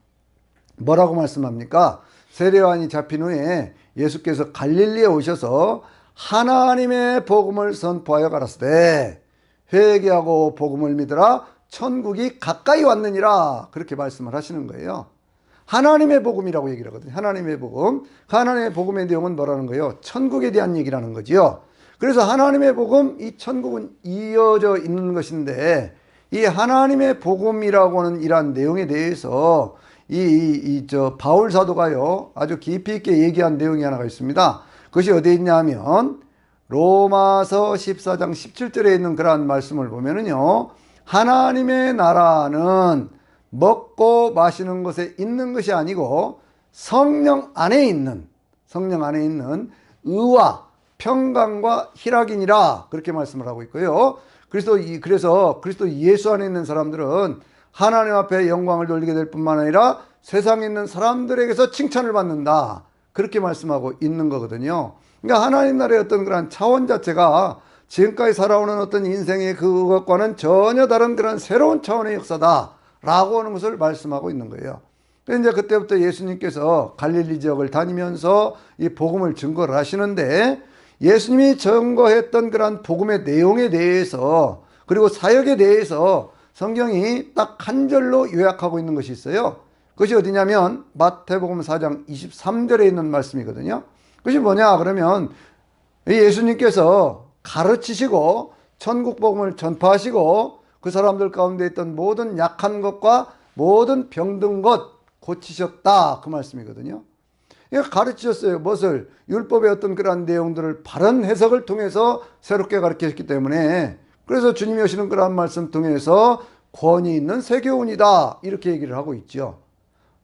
뭐라고 말씀합니까? 세례 요한이 잡힌 후에 예수께서 갈릴리에 오셔서 하나님의 복음을 선포하여 가라사대 회개하고 복음을 믿으라 천국이 가까이 왔느니라, 그렇게 말씀을 하시는 거예요. 하나님의 복음이라고 얘기를 하거든요. 하나님의 복음. 하나님의 복음의 내용은 뭐라는 거예요? 천국에 대한 얘기라는 거지요. 그래서 하나님의 복음, 이 천국은 이어져 있는 것인데, 이 하나님의 복음이라고 하는 이러한 내용에 대해서 바울 사도가요, 아주 깊이 있게 얘기한 내용이 하나가 있습니다. 그것이 어디에 있냐 하면 로마서 14장 17절에 있는 그러한 말씀을 보면은요, 하나님의 나라는 먹고 마시는 것에 있는 것이 아니고 성령 안에 있는 의와 평강과 희락이니라, 그렇게 말씀을 하고 있고요. 그래서 그리스도 예수 안에 있는 사람들은 하나님 앞에 영광을 돌리게 될 뿐만 아니라 세상에 있는 사람들에게서 칭찬을 받는다. 그렇게 말씀하고 있는 거거든요. 그러니까 하나님 나라의 어떤 그런 차원 자체가 지금까지 살아오는 어떤 인생의 그것과는 전혀 다른 그런 새로운 차원의 역사다라고 하는 것을 말씀하고 있는 거예요. 이제 그때부터 예수님께서 갈릴리 지역을 다니면서 이 복음을 증거를 하시는데, 예수님이 증거했던 그런 복음의 내용에 대해서 그리고 사역에 대해서 성경이 딱 한 절로 요약하고 있는 것이 있어요. 그것이 어디냐면 마태복음 4장 23절에 있는 말씀이거든요. 그것이 뭐냐 그러면 예수님께서 가르치시고 천국 복음을 전파하시고 그 사람들 가운데 있던 모든 약한 것과 모든 병든 것 고치셨다, 그 말씀이거든요. 가르치셨어요. 무엇을? 율법의 어떤 그러한 내용들을 바른 해석을 통해서 새롭게 가르치셨기 때문에, 그래서 주님이 하시는 그러한 말씀 통해서 권위 있는 새 교훈이다, 이렇게 얘기를 하고 있죠.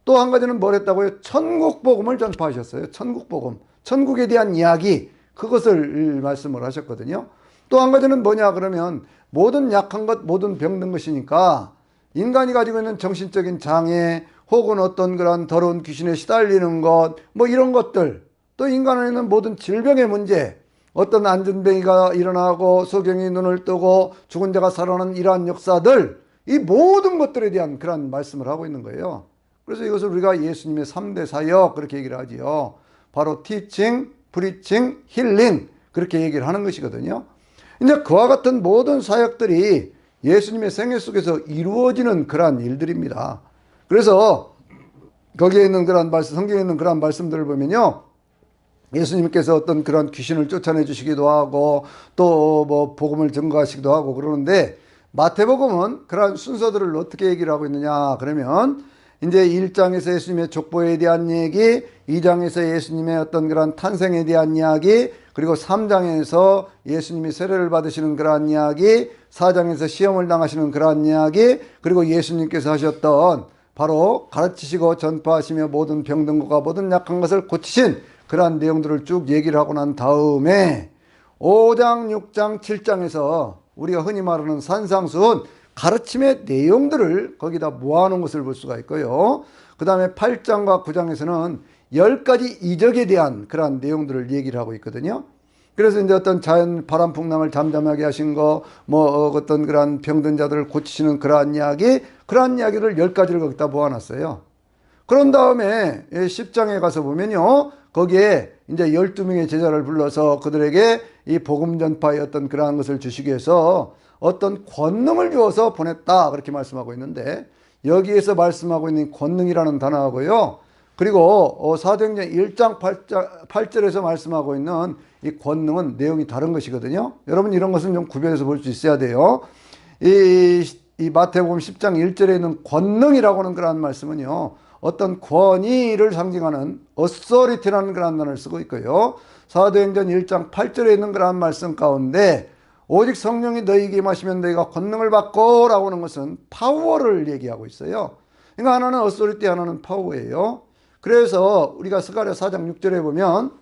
또 한 가지는 뭘 했다고요? 천국 복음을 전파하셨어요. 천국 복음, 천국에 대한 이야기, 그것을 말씀을 하셨거든요. 또 한 가지는 뭐냐 그러면 모든 약한 것, 모든 병든 것이니까 인간이 가지고 있는 정신적인 장애 혹은 어떤 그런 더러운 귀신에 시달리는 것, 뭐 이런 것들, 또 인간에 있는 모든 질병의 문제, 어떤 안전병이가 일어나고 소경이 눈을 뜨고 죽은 자가 살아나는 이러한 역사들, 이 모든 것들에 대한 그런 말씀을 하고 있는 거예요. 그래서 이것을 우리가 예수님의 3대 사역 그렇게 얘기를 하지요. 바로 티칭, 프리칭, 힐링, 그렇게 얘기를 하는 것이거든요. 이제 그와 같은 모든 사역들이 예수님의 생애 속에서 이루어지는 그러한 일들입니다. 그래서 거기에 있는 그런 말씀, 성경에 있는 그런 말씀들을 보면요, 예수님께서 어떤 그런 귀신을 쫓아내 주시기도 하고 또 뭐 복음을 증거하시기도 하고 그러는데, 마태복음은 그러한 순서들을 어떻게 얘기를 하고 있느냐 그러면 이제 1장에서 예수님의 족보에 대한 얘기, 2장에서 예수님의 어떤 그런 탄생에 대한 이야기, 그리고 3장에서 예수님이 세례를 받으시는 그러한 이야기, 4장에서 시험을 당하시는 그러한 이야기, 그리고 예수님께서 하셨던 바로 가르치시고 전파하시며 모든 병든 것과 모든 약한 것을 고치신 그러한 내용들을 쭉 얘기를 하고 난 다음에 5장, 6장, 7장에서 우리가 흔히 말하는 산상수훈, 가르침의 내용들을 거기다 모아놓은 것을 볼 수가 있고요. 그 다음에 8장과 9장에서는 10가지 이적에 대한 그러한 내용들을 얘기를 하고 있거든요. 그래서 이제 어떤 자연 바람 풍랑을 잠잠하게 하신 거, 뭐 어떤 그러한 병든 자들을 고치시는 그러한 이야기, 그러한 이야기를 10가지를 거기다 모아놨어요. 그런 다음에 10장에 가서 보면요, 거기에 이제 12명의 제자를 불러서 그들에게 이 복음 전파의 어떤 그러한 것을 주시기 위해서 어떤 권능을 주어서 보냈다, 그렇게 말씀하고 있는데, 여기에서 말씀하고 있는 권능이라는 단어하고요, 그리고 사도행전 1장 8절에서 말씀하고 있는 이 권능은 내용이 다른 것이거든요. 여러분 이런 것은 좀 구별해서 볼 수 있어야 돼요. 이 마태복음 10장 1절에 있는 권능이라고 하는 그런 말씀은요, 어떤 권위를 상징하는 authority라는 그런 단어를 쓰고 있고요. 사도행전 1장 8절에 있는 그런 말씀 가운데 오직 성령이 너희에게 임하시면 너희가 권능을 받고 라고 하는 것은 파워를 얘기하고 있어요. 그러니까 하나는 authority, 하나는 파워예요. 그래서 우리가 스가랴 4장 6절에 보면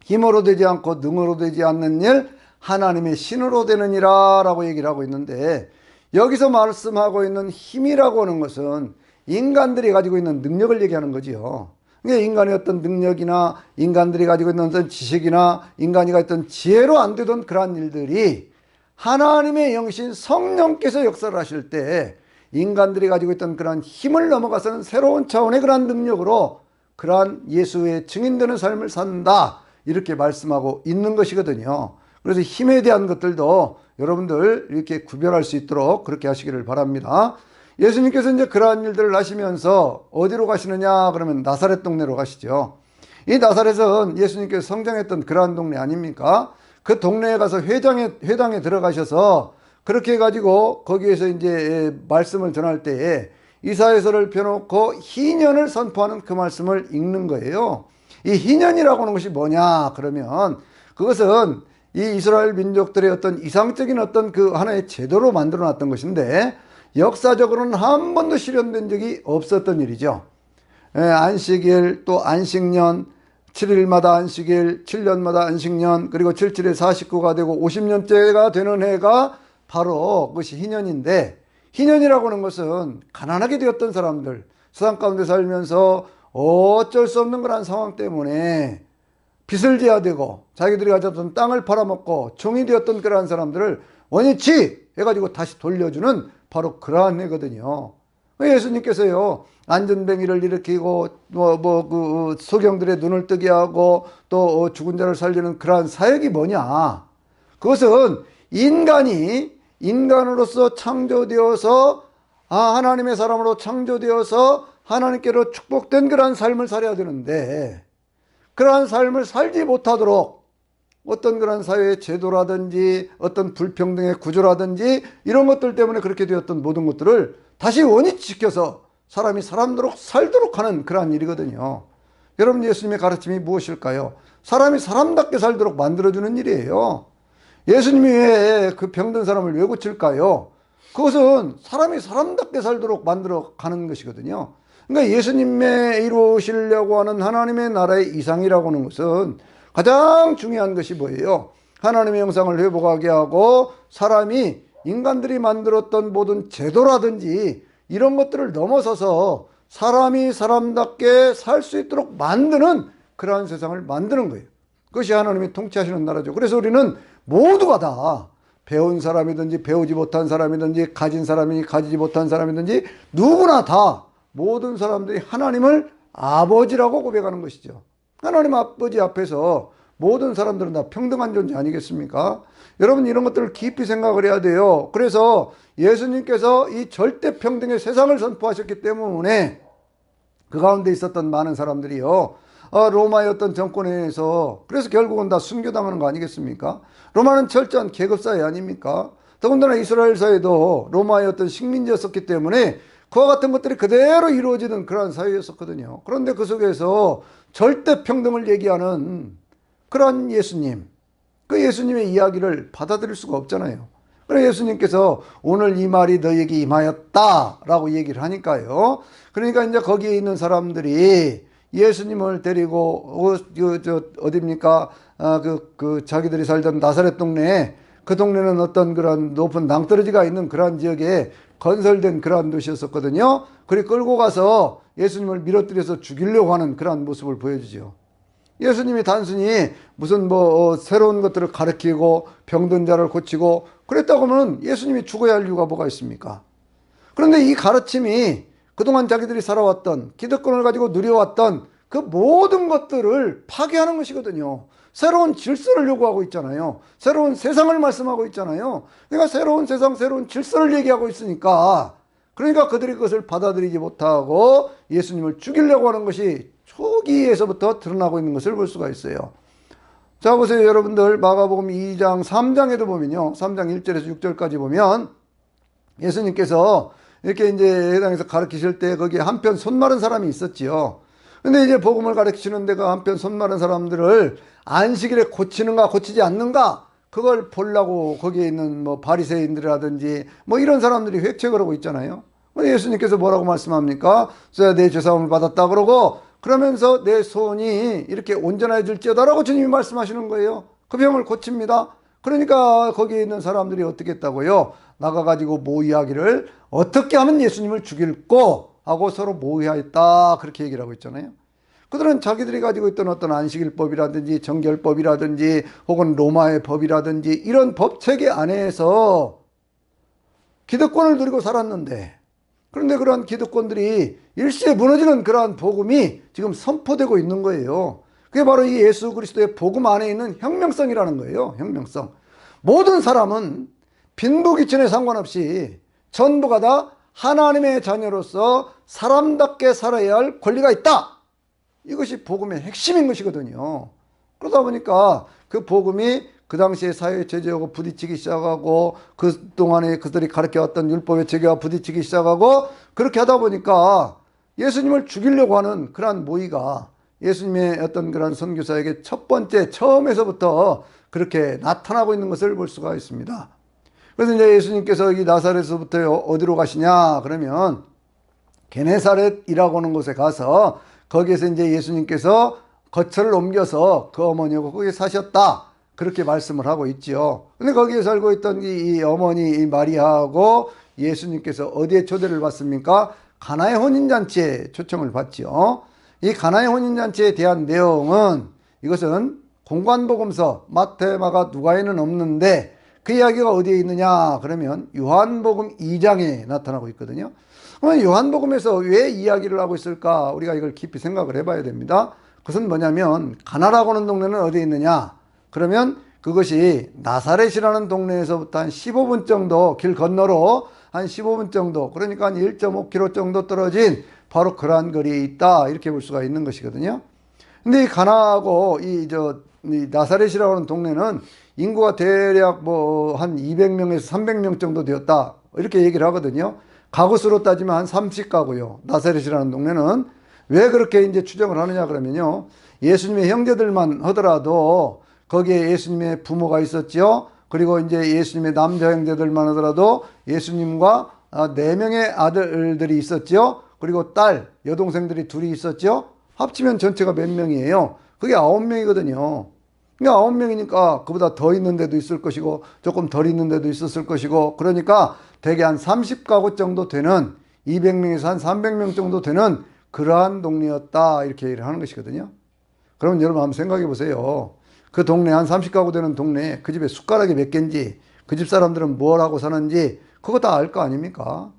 힘으로 되지 않고 능으로 되지 않는 일, 하나님의 신으로 되느니라 라고 얘기를 하고 있는데, 여기서 말씀하고 있는 힘이라고 하는 것은 인간들이 가지고 있는 능력을 얘기하는 거지요. 그러니까 인간의 어떤 능력이나 인간들이 가지고 있는 어떤 지식이나 인간이 가지고 있던 지혜로 안 되던 그러한 일들이 하나님의 영신 성령께서 역사를 하실 때 인간들이 가지고 있던 그러한 힘을 넘어가서는 새로운 차원의 그러한 능력으로 그러한 예수의 증인되는 삶을 산다, 이렇게 말씀하고 있는 것이거든요. 그래서 힘에 대한 것들도 여러분들 이렇게 구별할 수 있도록 그렇게 하시기를 바랍니다. 예수님께서 이제 그러한 일들을 하시면서 어디로 가시느냐 그러면 나사렛 동네로 가시죠. 이 나사렛은 예수님께서 성장했던 그러한 동네 아닙니까? 그 동네에 가서 회당에 들어가셔서 그렇게 해가지고 거기에서 이제 말씀을 전할 때에 이사야서를 펴놓고 희년을 선포하는 그 말씀을 읽는 거예요. 이 희년이라고 하는 것이 뭐냐 그러면 그것은 이 이스라엘 민족들의 어떤 이상적인 어떤 그 하나의 제도로 만들어 놨던 것인데, 역사적으로는 한 번도 실현된 적이 없었던 일이죠. 안식일, 또 안식년, 7일마다 안식일, 7년마다 안식년, 그리고 77에 49가 되고 50년째가 되는 해가 바로 그것이 희년인데, 희년이라고 하는 것은 가난하게 되었던 사람들, 세상 가운데 살면서 어쩔 수 없는 그런 상황 때문에 빚을 져야 되고 자기들이 가졌던 땅을 팔아먹고 종이 되었던 그러한 사람들을 원위치 해가지고 다시 돌려주는 바로 그러한 해거든요. 예수님께서요, 안전뱅이를 일으키고 그 소경들의 눈을 뜨게 하고 또 죽은 자를 살리는 그러한 사역이 뭐냐? 그것은 인간이 인간으로서 창조되어서 하나님의 사람으로 창조되어서 하나님께로 축복된 그러한 삶을 살아야 되는데, 그러한 삶을 살지 못하도록 어떤 그런 사회의 제도라든지 어떤 불평등의 구조라든지 이런 것들 때문에 그렇게 되었던 모든 것들을 다시 원위치시켜서 사람이 사람대로 살도록 하는 그러한 일이거든요. 여러분, 예수님의 가르침이 무엇일까요? 사람이 사람답게 살도록 만들어주는 일이에요. 예수님이 왜 그 병든 사람을 왜 고칠까요? 그것은 사람이 사람답게 살도록 만들어 가는 것이거든요. 그러니까 예수님의 이루시려고 하는 하나님의 나라의 이상이라고 하는 것은 가장 중요한 것이 뭐예요? 하나님의 형상을 회복하게 하고 사람이 인간들이 만들었던 모든 제도라든지 이런 것들을 넘어서서 사람이 사람답게 살 수 있도록 만드는 그러한 세상을 만드는 거예요. 그것이 하나님이 통치하시는 나라죠. 그래서 우리는 모두가 다 배운 사람이든지 배우지 못한 사람이든지 가진 사람이 가지지 못한 사람이든지 누구나 다 모든 사람들이 하나님을 아버지라고 고백하는 것이죠. 하나님 아버지 앞에서 모든 사람들은 다 평등한 존재 아니겠습니까? 여러분, 이런 것들을 깊이 생각을 해야 돼요. 그래서 예수님께서 이 절대 평등의 세상을 선포하셨기 때문에 그 가운데 있었던 많은 사람들이요, 로마의 어떤 정권에 의해서 그래서 결국은 다 순교당하는 거 아니겠습니까? 로마는 철저한 계급사회 아닙니까? 더군다나 이스라엘 사회도 로마의 어떤 식민지였었기 때문에 그와 같은 것들이 그대로 이루어지는 그러한 사회였었거든요. 그런데 그 속에서 절대 평등을 얘기하는 그런 예수님, 그 예수님의 이야기를 받아들일 수가 없잖아요. 그래서 예수님께서 오늘 이 말이 너에게 임하였다라고 얘기를 하니까요. 그러니까 이제 거기에 있는 사람들이 예수님을 데리고 어디입니까? 자기들이 살던 나사렛 동네에, 그 동네는 어떤 그런 높은 낭떠러지가 있는 그러한 지역에 건설된 그러한 도시였었거든요. 그리 끌고 가서 예수님을 밀어뜨려서 죽이려고 하는 그러한 모습을 보여주죠. 예수님이 단순히 무슨 새로운 것들을 가르치고 병든 자를 고치고 그랬다고 하면 예수님이 죽어야 할 이유가 뭐가 있습니까? 그런데 이 가르침이 그동안 자기들이 살아왔던 기득권을 가지고 누려왔던 그 모든 것들을 파괴하는 것이거든요. 새로운 질서를 요구하고 있잖아요. 새로운 세상을 말씀하고 있잖아요. 그러니까 새로운 세상, 새로운 질서를 얘기하고 있으니까, 그러니까 그들이 그것을 받아들이지 못하고 예수님을 죽이려고 하는 것이 초기에서부터 드러나고 있는 것을 볼 수가 있어요. 자, 보세요, 여러분들. 마가복음 2장, 3장에도 보면요, 3장 1절에서 6절까지 보면 예수님께서 이렇게 이제 해당에서 가르치실 때 거기에 한편 손 마른 사람이 있었지요. 근데 이제 복음을 가르치는 데가 한편 손 마른 사람들을 안식일에 고치는가 고치지 않는가 그걸 보려고 거기에 있는 바리새인들이라든지 이런 사람들이 획책을 하고 있잖아요. 예수님께서 뭐라고 말씀합니까? 내 죄사함을 받았다 그러고 그러면서 내 손이 이렇게 온전해질지어다라고 주님이 말씀하시는 거예요. 그 병을 고칩니다. 그러니까 거기에 있는 사람들이 어떻게 했다고요? 나가가지고 모의하기를 어떻게 하면 예수님을 죽일꼬 하고 서로 모의하였다, 그렇게 얘기를 하고 있잖아요. 그들은 자기들이 가지고 있던 어떤 안식일법이라든지 정결법이라든지 혹은 로마의 법이라든지 이런 법체계 안에서 기득권을 누리고 살았는데, 그런데 그러한 기득권들이 일시에 무너지는 그러한 복음이 지금 선포되고 있는 거예요. 그게 바로 이 예수 그리스도의 복음 안에 있는 혁명성이라는 거예요. 혁명성. 모든 사람은 빈부귀천에 상관없이 전부가 다 하나님의 자녀로서 사람답게 살아야 할 권리가 있다. 이것이 복음의 핵심인 것이거든요. 그러다 보니까 그 복음이 그 당시에 사회의 제재하고 부딪히기 시작하고 그 동안에 그들이 가르쳐왔던 율법의 제재와 부딪히기 시작하고 그렇게 하다 보니까 예수님을 죽이려고 하는 그러한 모의가 예수님의 어떤 그런 선교사에게 첫 번째 처음에서부터 그렇게 나타나고 있는 것을 볼 수가 있습니다. 그래서 이제 예수님께서 이 나사렛에서부터 어디로 가시냐 그러면 게네사렛이라고 하는 곳에 가서 거기에서 이제 예수님께서 거처를 옮겨서 그 어머니하고 거기 사셨다, 그렇게 말씀을 하고 있죠. 근데 거기에 살고 있던 이 어머니 이 마리아하고 예수님께서 어디에 초대를 받습니까? 가나의 혼인잔치에 초청을 받죠. 이 가나의 혼인잔치에 대한 내용은 이것은 공관복음서 마태, 마가, 누가에는 없는데 그 이야기가 어디에 있느냐 그러면 요한복음 2장에 나타나고 있거든요. 그러면 요한복음에서 왜 이야기를 하고 있을까? 우리가 이걸 깊이 생각을 해봐야 됩니다. 그것은 뭐냐면 가나라고 하는 동네는 어디에 있느냐? 그러면 그것이 나사렛이라는 동네에서부터 한 15분 정도 길 건너로 한 15분 정도, 그러니까 한 1.5km 정도 떨어진 바로 그러한 거리에 있다, 이렇게 볼 수가 있는 것이거든요. 근데 이 가나하고 이 나사렛이라고 하는 동네는 인구가 대략 뭐 한 200명에서 300명 정도 되었다, 이렇게 얘기를 하거든요. 가구 수로 따지면 한 30가구요. 나사렛이라는 동네는. 왜 그렇게 이제 추정을 하느냐 그러면요, 예수님의 형제들만 하더라도 거기에 예수님의 부모가 있었죠. 그리고 이제 예수님의 남자 형제들만 하더라도 예수님과 4명의 아들들이 있었죠. 그리고 딸, 여동생들이 둘이 있었죠. 합치면 전체가 몇 명이에요? 그게 9명이거든요. 그러니까 9명이니까 그보다 더 있는 데도 있을 것이고 조금 덜 있는 데도 있었을 것이고, 그러니까 대개 한 30가구 정도 되는, 200명에서 한 300명 정도 되는 그러한 동네였다, 이렇게 얘기를 하는 것이거든요. 그러면 여러분 한번 생각해 보세요. 그 동네 한 30가구 되는 동네에 그 집에 숟가락이 몇 개인지, 그 집 사람들은 뭘 하고 사는지 그거 다 알 거 아닙니까?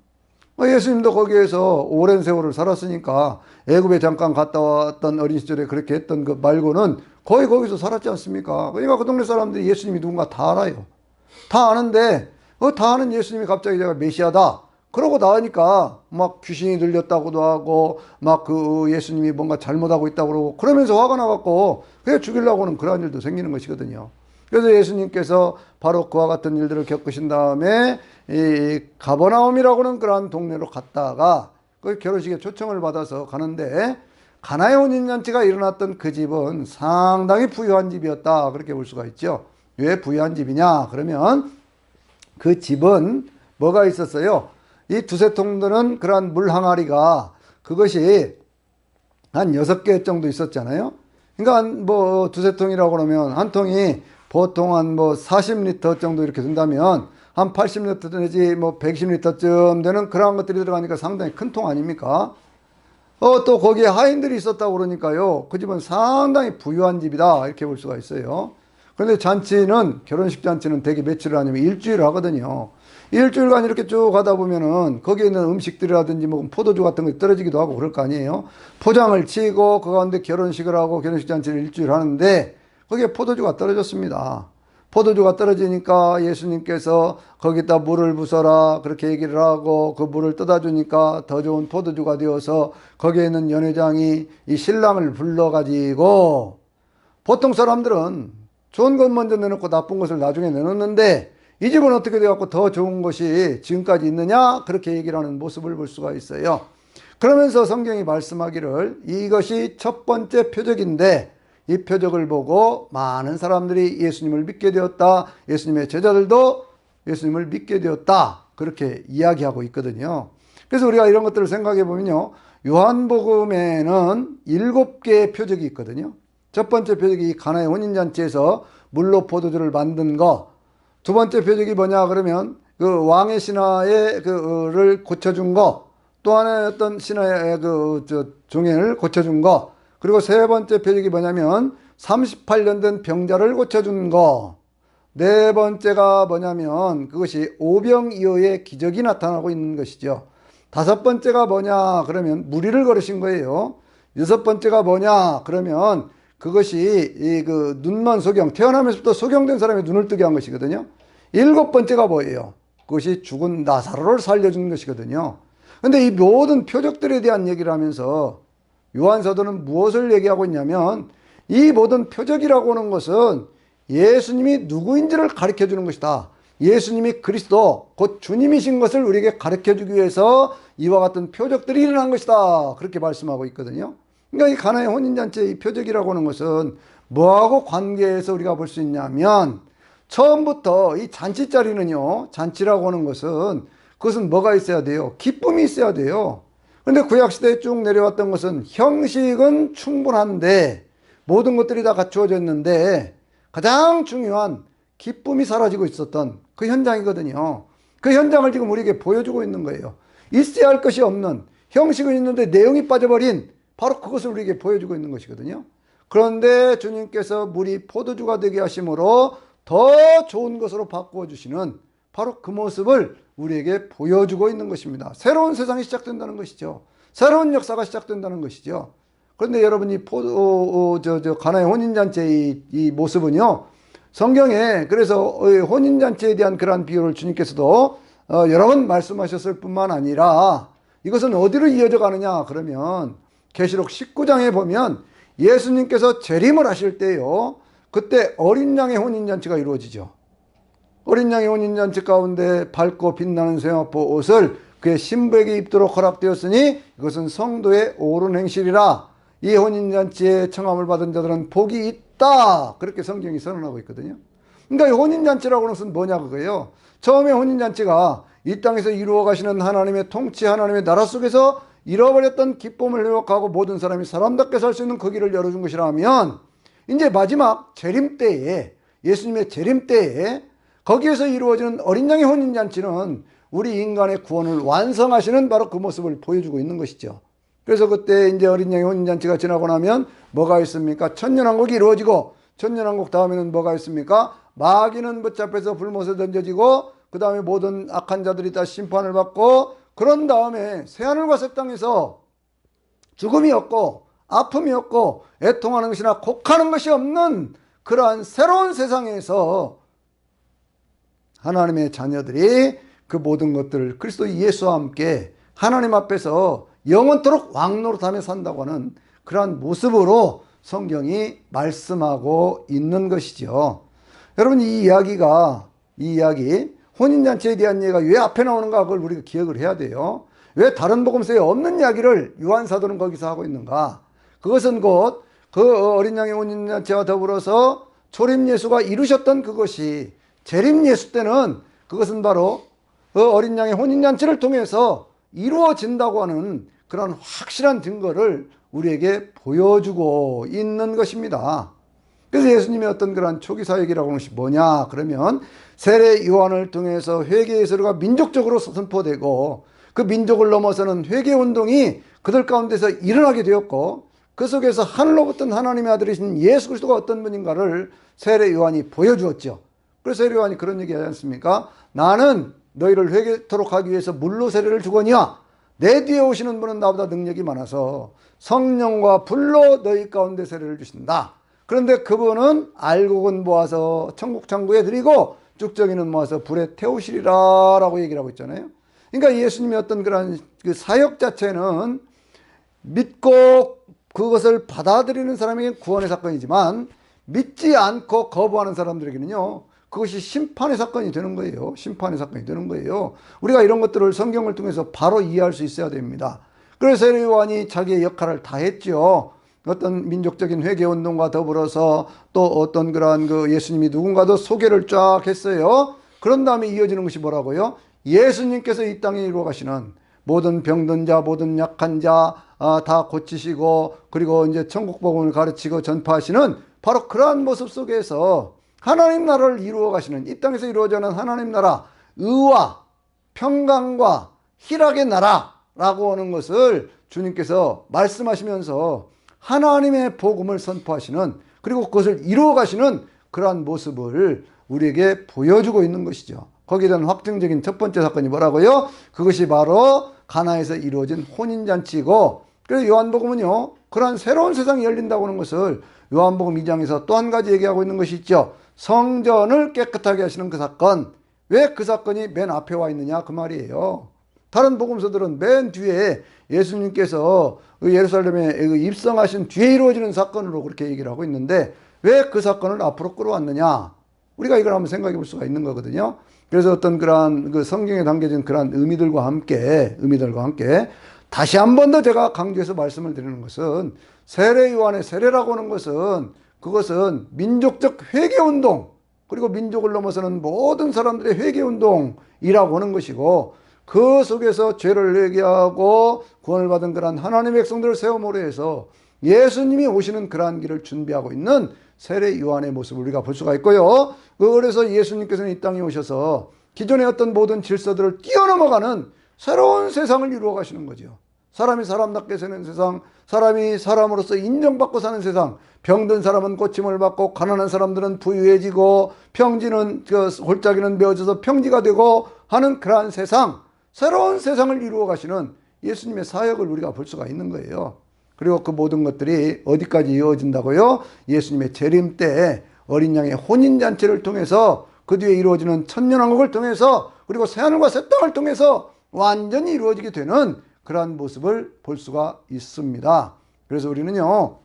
예수님도 거기에서 오랜 세월을 살았으니까 애굽에 잠깐 갔다 왔던 어린 시절에 그렇게 했던 것 말고는 거의 거기서 살았지 않습니까? 그러니까 그 동네 사람들이 예수님이 누군가 다 알아요. 다 아는데 다 아는 예수님이 갑자기 제가 메시아다 그러고 나으니까 막 귀신이 들렸다고도 하고 막 그 예수님이 뭔가 잘못하고 있다고 그러고 그러면서 화가 나갖고 그냥 죽이려고 하는 그런 일도 생기는 것이거든요. 그래서 예수님께서 바로 그와 같은 일들을 겪으신 다음에 이 가버나움이라고는 그러한 동네로 갔다가 그 결혼식에 초청을 받아서 가는데, 가나의 혼인잔치가 일어났던 그 집은 상당히 부유한 집이었다, 그렇게 볼 수가 있죠. 왜 부유한 집이냐 그러면 그 집은 뭐가 있었어요? 이 두세 통들은 그러한 물 항아리가 그것이 한 6개 정도 있었잖아요. 그러니까 뭐 두세 통이라고 그러면 한 통이 보통 한 뭐 40리터 정도 이렇게 된다면 한 80리터 내지 뭐 110리터쯤 되는 그런 것들이 들어가니까 상당히 큰 통 아닙니까? 또 거기에 하인들이 있었다고 그러니까요, 그 집은 상당히 부유한 집이다, 이렇게 볼 수가 있어요. 그런데 잔치는, 결혼식 잔치는 대개 며칠을 하냐면 일주일을 하거든요. 일주일간 이렇게 쭉 가다 보면은 거기에 있는 음식들이라든지 뭐 포도주 같은 거 떨어지기도 하고 그럴 거 아니에요. 포장을 치고 그 가운데 결혼식을 하고 결혼식 잔치를 일주일 하는데 거기에 포도주가 떨어졌습니다. 포도주가 떨어지니까 예수님께서 거기다 물을 부숴라 그렇게 얘기를 하고 그 물을 떠다 주니까 더 좋은 포도주가 되어서 거기에 있는 연회장이 이 신랑을 불러가지고, 보통 사람들은 좋은 것 먼저 내놓고 나쁜 것을 나중에 내놓는데 이 집은 어떻게 돼갖고 더 좋은 것이 지금까지 있느냐, 그렇게 얘기를 하는 모습을 볼 수가 있어요. 그러면서 성경이 말씀하기를 이것이 첫 번째 표적인데 이 표적을 보고 많은 사람들이 예수님을 믿게 되었다, 예수님의 제자들도 예수님을 믿게 되었다, 그렇게 이야기하고 있거든요. 그래서 우리가 이런 것들을 생각해 보면요, 요한복음에는 7개의 표적이 있거든요. 첫 번째 표적이 가나의 혼인잔치에서 물로 포도주를 만든 거. 두 번째 표적이 뭐냐 그러면 그 왕의 신하의 그를 고쳐준 거. 또 하나의 어떤 신하의 종을 고쳐준 거. 그리고 세 번째 표적이 뭐냐면 38년 된 병자를 고쳐준 거. 네 번째가 뭐냐면 그것이 오병이어의 기적이 나타나고 있는 것이죠. 다섯 번째가 뭐냐 그러면 무리를 걸으신 거예요. 여섯 번째가 뭐냐 그러면 그것이 그 눈만 소경, 태어나면서부터 소경된 사람의 눈을 뜨게 한 것이거든요. 일곱 번째가 뭐예요? 그것이 죽은 나사로를 살려준 것이거든요. 근데 이 모든 표적들에 대한 얘기를 하면서 요한사도는 무엇을 얘기하고 있냐면 이 모든 표적이라고 하는 것은 예수님이 누구인지를 가르쳐 주는 것이다. 예수님이 그리스도 곧 주님이신 것을 우리에게 가르쳐 주기 위해서 이와 같은 표적들이 일어난 것이다, 그렇게 말씀하고 있거든요. 그러니까 이 가나의 혼인잔치의 이 표적이라고 하는 것은 뭐하고 관계해서 우리가 볼 수 있냐면, 처음부터 이 잔치 자리는요, 잔치라고 하는 것은 그것은 뭐가 있어야 돼요? 기쁨이 있어야 돼요. 그런데 구약시대에 쭉 내려왔던 것은 형식은 충분한데 모든 것들이 다 갖추어져 있는데 가장 중요한 기쁨이 사라지고 있었던 그 현장이거든요. 그 현장을 지금 우리에게 보여주고 있는 거예요. 있어야 할 것이 없는, 형식은 있는데 내용이 빠져버린 바로 그것을 우리에게 보여주고 있는 것이거든요. 그런데 주님께서 물이 포도주가 되게 하심으로 더 좋은 것으로 바꾸어 주시는 바로 그 모습을 우리에게 보여주고 있는 것입니다. 새로운 세상이 시작된다는 것이죠. 새로운 역사가 시작된다는 것이죠. 그런데 여러분이 가나의 혼인잔치의 이 모습은요, 성경에 그래서 혼인잔치에 대한 그러한 비유를 주님께서도 여러 번 말씀하셨을 뿐만 아니라 이것은 어디로 이어져 가느냐 그러면 계시록 19장에 보면 예수님께서 재림을 하실 때요, 그때 어린 양의 혼인잔치가 이루어지죠. 어린 양의 혼인잔치 가운데 밝고 빛나는 세마포 옷을 그의 신부에게 입도록 허락되었으니 이것은 성도의 옳은 행실이라. 이 혼인잔치에 청함을 받은 자들은 복이 있다. 그렇게 성경이 선언하고 있거든요. 그러니까 이 혼인잔치라고 하는 것은 뭐냐 그거예요. 처음에 혼인잔치가 이 땅에서 이루어 가시는 하나님의 통치, 하나님의 나라 속에서 잃어버렸던 기쁨을 회복하고 모든 사람이 사람답게 살 수 있는 그 길을 열어준 것이라면, 이제 마지막 재림 때에, 예수님의 재림 때에 거기에서 이루어지는 어린 양의 혼인잔치는 우리 인간의 구원을 완성하시는 바로 그 모습을 보여주고 있는 것이죠. 그래서 그때 이제 어린 양의 혼인잔치가 지나고 나면 뭐가 있습니까? 천년왕국이 이루어지고, 천년왕국 다음에는 뭐가 있습니까? 마귀는 붙잡혀서 불못에 던져지고, 그 다음에 모든 악한 자들이 다 심판을 받고, 그런 다음에 새하늘과 새 땅에서 죽음이 없고 아픔이 없고 애통하는 것이나 곡하는 것이 없는 그러한 새로운 세상에서 하나님의 자녀들이 그 모든 것들을 그리스도 예수와 함께 하나님 앞에서 영원토록 왕노릇하며 산다고 하는 그러한 모습으로 성경이 말씀하고 있는 것이죠. 여러분, 이 이야기 혼인잔치에 대한 얘기가 왜 앞에 나오는가, 그걸 우리가 기억을 해야 돼요. 왜 다른 복음서에 없는 이야기를 요한 사도는 거기서 하고 있는가? 그것은 곧 그 어린 양의 혼인잔치와 더불어서 초림 예수가 이루셨던 그것이 재림 예수 때는 그것은 바로 그 어린 양의 혼인잔치를 통해서 이루어진다고 하는 그런 확실한 증거를 우리에게 보여주고 있는 것입니다. 그래서 예수님의 어떤 그런 초기 사역이라고 하는 것이 뭐냐 그러면, 세례 요한을 통해서 회개의 소리가 민족적으로 선포되고, 그 민족을 넘어서는 회개운동이 그들 가운데서 일어나게 되었고, 그 속에서 하늘로부터 하나님의 아들이신 예수 그리스도가 어떤 분인가를 세례 요한이 보여주었죠. 그래서 세례 요한이 그런 얘기 하지 않습니까? 나는 너희를 회개토록 하기 위해서 물로 세례를 주거니와 내 뒤에 오시는 분은 나보다 능력이 많아서 성령과 불로 너희 가운데 세례를 주신다. 그런데 그분은 알곡은 모아서 천국 창고에 드리고 쭉정이는 모아서 불에 태우시리라 라고 얘기를 하고 있잖아요. 그러니까 예수님의 어떤 그런 그 사역 자체는 믿고 그것을 받아들이는 사람에게는 구원의 사건이지만, 믿지 않고 거부하는 사람들에게는요, 그것이 심판의 사건이 되는 거예요. 심판의 사건이 되는 거예요. 우리가 이런 것들을 성경을 통해서 바로 이해할 수 있어야 됩니다. 그래서 세례 요한이 자기의 역할을 다 했죠. 어떤 민족적인 회개운동과 더불어서 또 어떤 그러한 그 예수님이 누군가도 소개를 쫙 했어요. 그런 다음에 이어지는 것이 뭐라고요? 예수님께서 이 땅에 이루어 가시는 모든 병든 자, 모든 약한 자 다 고치시고, 그리고 이제 천국 복음을 가르치고 전파하시는 바로 그러한 모습 속에서 하나님 나라를 이루어 가시는, 이 땅에서 이루어지는 하나님 나라, 의와 평강과 희락의 나라라고 하는 것을 주님께서 말씀하시면서 하나님의 복음을 선포하시는, 그리고 그것을 이루어 가시는 그러한 모습을 우리에게 보여주고 있는 것이죠. 거기에 대한 확증적인 첫 번째 사건이 뭐라고요? 그것이 바로 가나에서 이루어진 혼인잔치고, 그래서 요한복음은요, 그러한 새로운 세상이 열린다고 하는 것을 요한복음 2장에서 또 한 가지 얘기하고 있는 것이 있죠. 성전을 깨끗하게 하시는 그 사건. 왜 그 사건이 맨 앞에 와 있느냐 그 말이에요. 다른 복음서들은 맨 뒤에 예수님께서 예루살렘에 입성하신 뒤에 이루어지는 사건으로 그렇게 얘기를 하고 있는데, 왜 그 사건을 앞으로 끌어왔느냐, 우리가 이걸 한번 생각해 볼 수가 있는 거거든요. 그래서 어떤 그러한 그 성경에 담겨진 그러한 의미들과 함께 다시 한 번 더 제가 강조해서 말씀을 드리는 것은, 세례 요한의 세례라고 하는 것은 그것은 민족적 회개운동, 그리고 민족을 넘어서는 모든 사람들의 회개운동이라고 하는 것이고, 그 속에서 죄를 회개하고 구원을 받은 그러한 하나님의 백성들을 세워모려 해서 예수님이 오시는 그러한 길을 준비하고 있는 세례 요한의 모습을 우리가 볼 수가 있고요. 그래서 예수님께서는 이 땅에 오셔서 기존의 어떤 모든 질서들을 뛰어넘어가는 새로운 세상을 이루어 가시는 거죠. 사람이 사람답게 사는 세상, 사람이 사람으로서 인정받고 사는 세상, 병든 사람은 고침을 받고 가난한 사람들은 부유해지고 평지는 골짜기는 메어져서 평지가 되고 하는 그러한 세상, 새로운 세상을 이루어 가시는 예수님의 사역을 우리가 볼 수가 있는 거예요. 그리고 그 모든 것들이 어디까지 이루어진다고요? 예수님의 재림 때 어린 양의 혼인잔치를 통해서, 그 뒤에 이루어지는 천년왕국을 통해서, 그리고 새하늘과 새 땅을 통해서 완전히 이루어지게 되는 그러한 모습을 볼 수가 있습니다. 그래서 우리는요,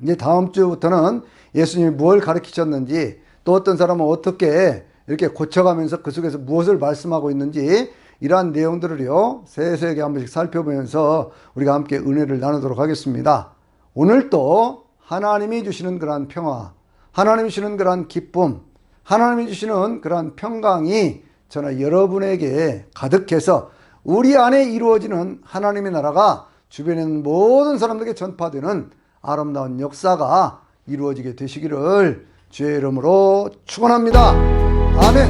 이제 다음 주부터는 예수님이 무엇을 가르치셨는지, 또 어떤 사람은 어떻게 이렇게 고쳐가면서 그 속에서 무엇을 말씀하고 있는지, 이러한 내용들을요, 세세하게 한 번씩 살펴보면서 우리가 함께 은혜를 나누도록 하겠습니다. 오늘도 하나님이 주시는 그러한 평화, 하나님이 주시는 그러한 기쁨, 하나님이 주시는 그러한 평강이 저나 여러분에게 가득해서 우리 안에 이루어지는 하나님의 나라가 주변에 있는 모든 사람들에게 전파되는 아름다운 역사가 이루어지게 되시기를 주의 이름으로 축원합니다. 아멘.